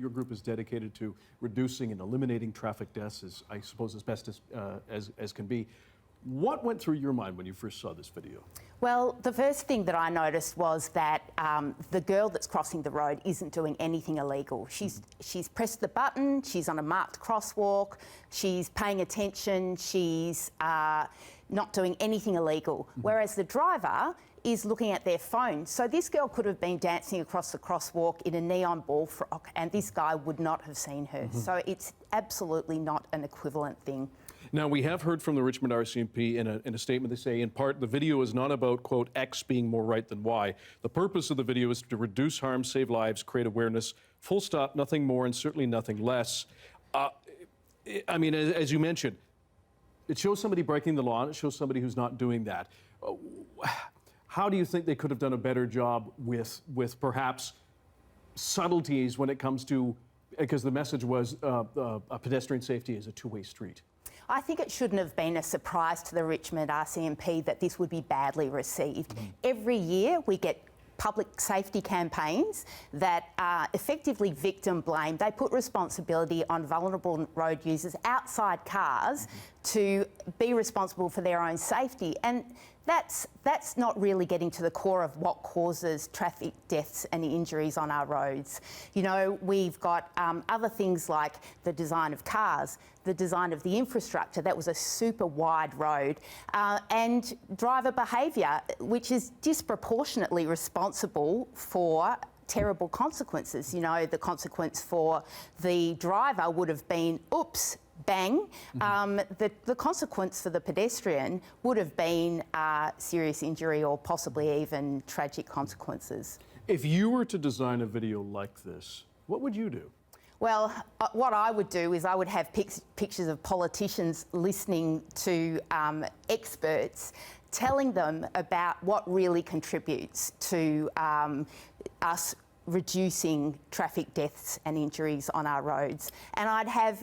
your group is dedicated to reducing and eliminating traffic deaths, I suppose, as best as can be. What went through your mind when you first saw this video? Well, the first thing that I noticed was that the girl that's crossing the road isn't doing anything illegal. She's pressed the button, she's on a marked crosswalk, she's paying attention, she's not doing anything illegal. Whereas the driver is looking at their phone. So this girl could have been dancing across the crosswalk in a neon ball frock and this guy would not have seen her. So it's absolutely not an equivalent thing. Now, we have heard from the Richmond RCMP in a statement. They say, in part, the video is not about, quote, X being more right than Y. The purpose of the video is to reduce harm, save lives, create awareness, full stop, nothing more and certainly nothing less. I mean, as you mentioned, it shows somebody breaking the law and it shows somebody who's not doing that. How do you think they could have done a better job with perhaps subtleties when it comes to, because the message was pedestrian safety is a two-way street? I think it shouldn't have been a surprise to the Richmond RCMP that this would be badly received. Every year we get public safety campaigns that are effectively victim blame. They put responsibility on vulnerable road users outside cars to be responsible for their own safety. And that's not really getting to the core of what causes traffic deaths and injuries on our roads. You know, we've got other things like the design of cars, the design of the infrastructure. That was a super wide road, and driver behaviour, which is disproportionately responsible for terrible consequences. You know, the consequence for the driver would have been, oops, bang. The consequence for the pedestrian would have been serious injury or possibly even tragic consequences. If you were to design a video like this, what would you do? Well, what I would do is I would have pictures of politicians listening to experts, telling them about what really contributes to us reducing traffic deaths and injuries on our roads. And I'd have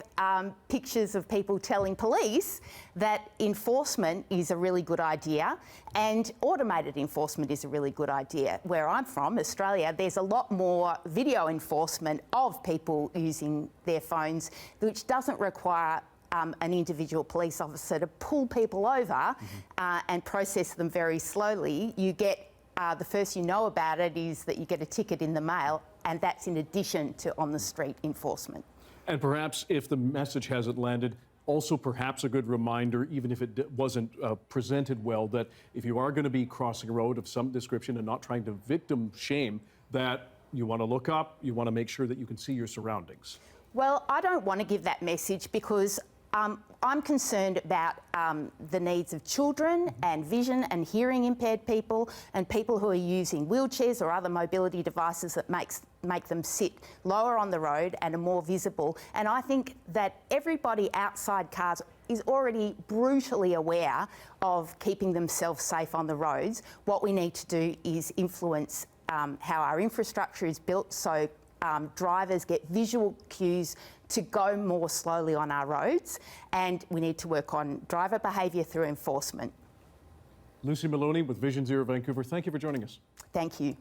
pictures of people telling police that enforcement is a really good idea and automated enforcement is a really good idea. Where I'm from, Australia, there's a lot more video enforcement of people using their phones, which doesn't require an individual police officer to pull people over and process them very slowly. You get the first you know about it is that you get a ticket in the mail, and that's in addition to on-the-street enforcement. And perhaps if the message hasn't landed, also perhaps a good reminder, even if it wasn't presented well, that if you are going to be crossing a road of some description and not trying to victim shame, that you want to look up, you want to make sure that you can see your surroundings. Well, I don't want to give that message because I'm concerned about the needs of children and vision and hearing impaired people and people who are using wheelchairs or other mobility devices that make them sit lower on the road and are more visible. And I think that everybody outside cars is already brutally aware of keeping themselves safe on the roads. What we need to do is influence how our infrastructure is built so drivers get visual cues to go more slowly on our roads, and we need to work on driver behaviour through enforcement. Lucy Maloney with Vision Zero Vancouver, thank you for joining us. Thank you.